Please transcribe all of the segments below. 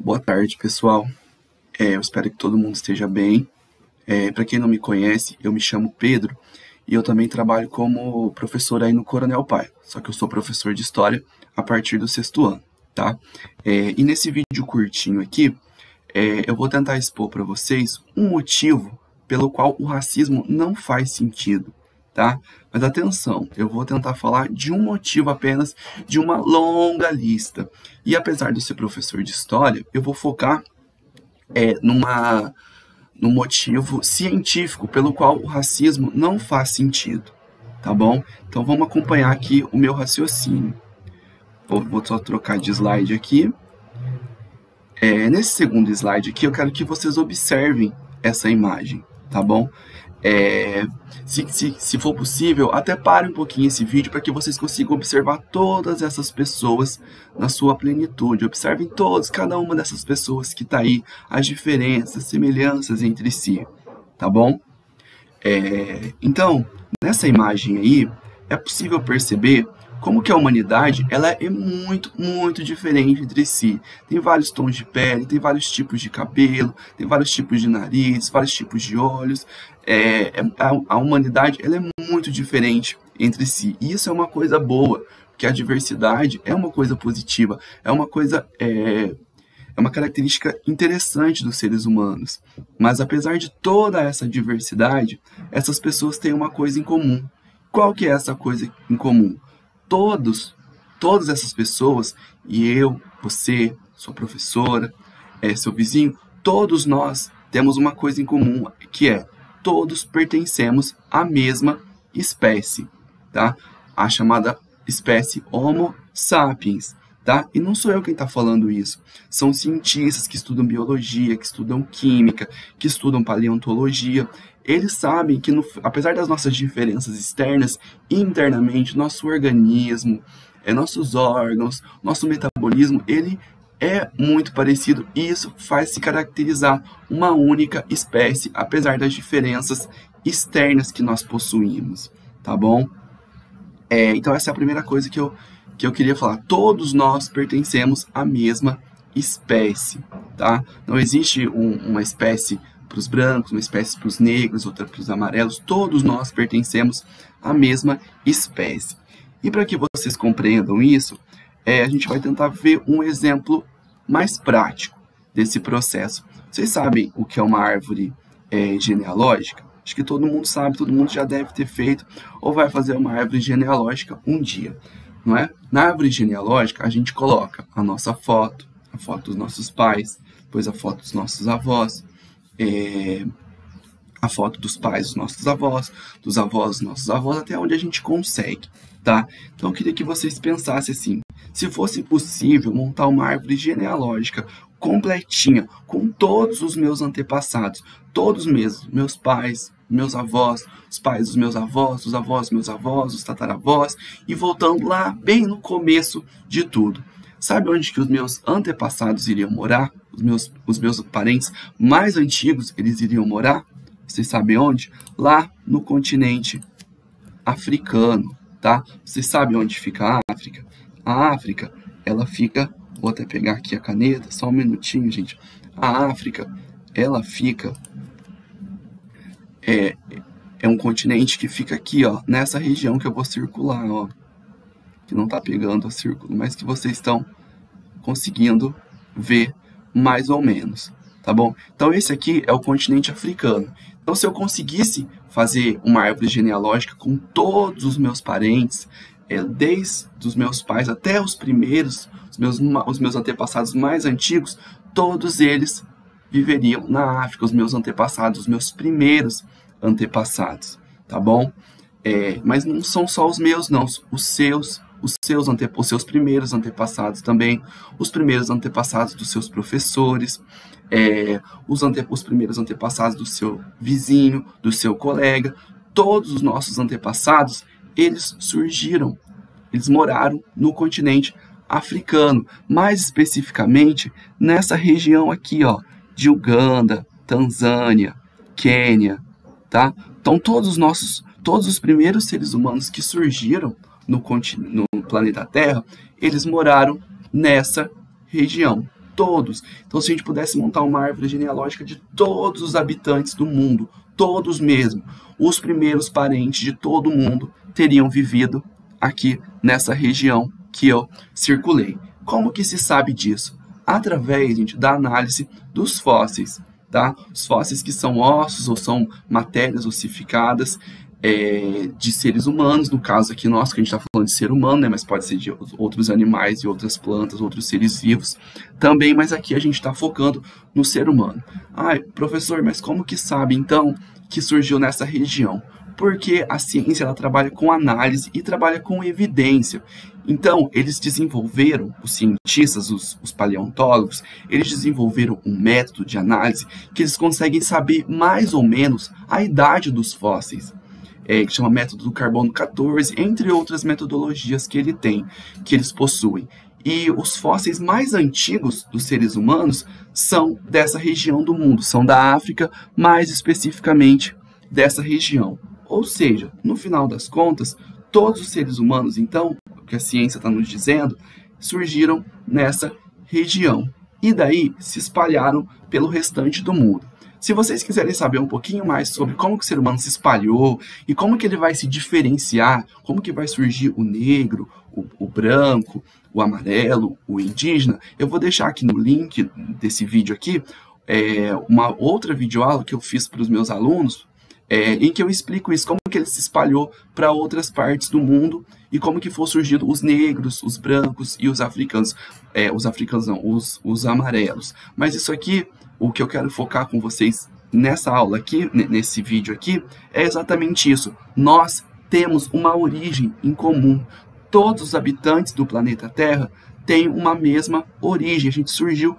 Boa tarde, pessoal. Eu espero que todo mundo esteja bem. Para quem não me conhece, eu me chamo Pedro e eu também trabalho como professor aí no Coronel Paiva. Só que eu sou professor de História a partir do 6º ano, tá? E nesse vídeo curtinho aqui, eu vou tentar expor para vocês um motivo pelo qual o racismo não faz sentido, tá? Mas atenção, eu vou tentar falar de um motivo apenas de uma longa lista. E apesar de eu ser professor de História, eu vou focar num motivo científico pelo qual o racismo não faz sentido, tá bom? Então vamos acompanhar aqui o meu raciocínio. Vou só trocar de slide aqui. Nesse segundo slide aqui, eu quero que vocês observem essa imagem, tá bom? Se for possível, até pare um pouquinho esse vídeo para que vocês consigam observar todas essas pessoas na sua plenitude. Observem todos, cada uma dessas pessoas que está aí, as diferenças, semelhanças entre si, tá bom? Então, nessa imagem aí, é possível perceber como que a humanidade ela é muito, muito diferente entre si. Tem vários tons de pele, tem vários tipos de cabelo, tem vários tipos de nariz, vários tipos de olhos. A humanidade ela é muito diferente entre si. E isso é uma coisa boa, porque a diversidade é uma coisa positiva, é uma característica interessante dos seres humanos. Mas apesar de toda essa diversidade, essas pessoas têm uma coisa em comum. Qual que é essa coisa em comum? Todas essas pessoas, e eu, você, sua professora, seu vizinho, todos nós temos uma coisa em comum, que é todos pertencemos à mesma espécie, tá? A chamada espécie Homo sapiens, tá? E não sou eu quem está falando isso. São cientistas que estudam biologia, que estudam química, que estudam paleontologia. Eles sabem que, apesar das nossas diferenças externas, internamente, nosso organismo, nossos órgãos, nosso metabolismo, ele é muito parecido e isso faz se caracterizar uma única espécie, apesar das diferenças externas que nós possuímos, tá bom? Então essa é a primeira coisa que eu queria falar. Todos nós pertencemos à mesma espécie, tá? Não existe uma espécie para os brancos, uma espécie para os negros, outra para os amarelos. Todos nós pertencemos à mesma espécie. E para que vocês compreendam isso, a gente vai tentar ver um exemplo mais prático desse processo. Vocês sabem o que é uma árvore genealógica? Acho que todo mundo sabe, todo mundo já deve ter feito ou vai fazer uma árvore genealógica um dia, não é? Na árvore genealógica, a gente coloca a nossa foto, a foto dos nossos pais, depois a foto dos nossos avós, a foto dos pais dos nossos avós, dos avós dos nossos avós, até onde a gente consegue, tá? Então eu queria que vocês pensassem assim, se fosse possível montar uma árvore genealógica completinha, com todos os meus antepassados, todos mesmo, meus pais, meus avós, os pais dos meus avós, os avós dos meus avós, os tataravós, e voltando lá bem no começo de tudo. Sabe onde que os meus antepassados iriam morar? Os meus parentes mais antigos, eles iriam morar? Vocês sabem onde? Lá no continente africano, tá? Vocês sabem onde fica a África? A África, ela fica... Vou até pegar aqui a caneta, só um minutinho, gente. A África, ela fica... É um continente que fica aqui, ó, nessa região que eu vou circular, ó. Que não tá pegando o círculo, mas que vocês estão conseguindo ver mais ou menos, tá bom? Então esse aqui é o continente africano. Então se eu conseguisse fazer uma árvore genealógica com todos os meus parentes, desde os meus pais até os primeiros, os meus antepassados mais antigos, todos eles viveriam na África, os meus antepassados, os meus primeiros antepassados, tá bom? Mas não são só os meus, não, os seus primeiros antepassados também, os primeiros antepassados dos seus professores, os primeiros antepassados do seu vizinho, do seu colega. Todos os nossos antepassados, eles surgiram, eles moraram no continente africano, mais especificamente nessa região aqui, ó, de Uganda, Tanzânia, Quênia, tá? Então todos os primeiros seres humanos que surgiram no planeta Terra, eles moraram nessa região. todos. Então, se a gente pudesse montar uma árvore genealógica de todos os habitantes do mundo, todos mesmo, os primeiros parentes de todo mundo teriam vivido aqui nessa região que eu circulei. Como que se sabe disso? Através, gente, da análise dos fósseis, tá? Os fósseis que são ossos ou são matérias ossificadas de seres humanos, no caso aqui nosso, que a gente está falando de ser humano, né? Mas pode ser de outros animais e outras plantas, outros seres vivos também, mas aqui a gente está focando no ser humano. Ai, professor, mas como que sabe, então, que surgiu nessa região? Porque a ciência ela trabalha com análise e trabalha com evidência. Então, eles desenvolveram, os cientistas, os paleontólogos, eles desenvolveram um método de análise que eles conseguem saber mais ou menos a idade dos fósseis, que chama método do carbono 14, entre outras metodologias que eles possuem. E os fósseis mais antigos dos seres humanos são dessa região do mundo, são da África, mais especificamente dessa região. Ou seja, no final das contas, todos os seres humanos, então, o que a ciência está nos dizendo, surgiram nessa região. E daí se espalharam pelo restante do mundo. Se vocês quiserem saber um pouquinho mais sobre como que o ser humano se espalhou e como que ele vai se diferenciar, como que vai surgir o negro, o branco, o amarelo, o indígena, eu vou deixar aqui no link desse vídeo aqui uma outra videoaula que eu fiz para os meus alunos, em que eu explico isso, como que ele se espalhou para outras partes do mundo e como que foi surgindo os negros, os brancos e os africanos. Os africanos não, os amarelos. Mas isso aqui, o que eu quero focar com vocês nessa aula aqui, nesse vídeo aqui, é exatamente isso. Nós temos uma origem em comum. Todos os habitantes do planeta Terra têm uma mesma origem, a gente surgiu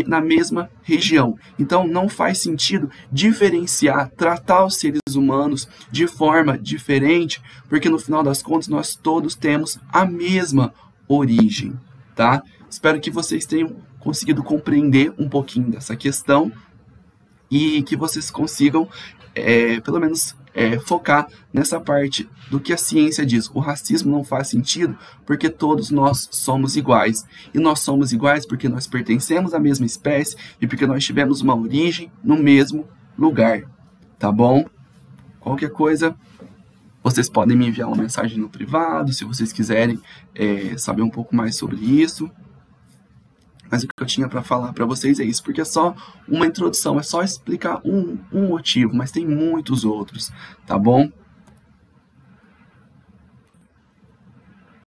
na mesma região. Então, não faz sentido diferenciar, tratar os seres humanos de forma diferente, porque no final das contas nós todos temos a mesma origem, tá? Espero que vocês tenham conseguido compreender um pouquinho dessa questão e que vocês consigam, pelo menos, focar nessa parte do que a ciência diz. O racismo não faz sentido porque todos nós somos iguais. E nós somos iguais porque nós pertencemos à mesma espécie e porque nós tivemos uma origem no mesmo lugar. Tá bom? Qualquer coisa, vocês podem me enviar uma mensagem no privado, se vocês quiserem saber um pouco mais sobre isso. Mas o que eu tinha para falar para vocês é isso, porque é só uma introdução, é só explicar um motivo, mas tem muitos outros, tá bom?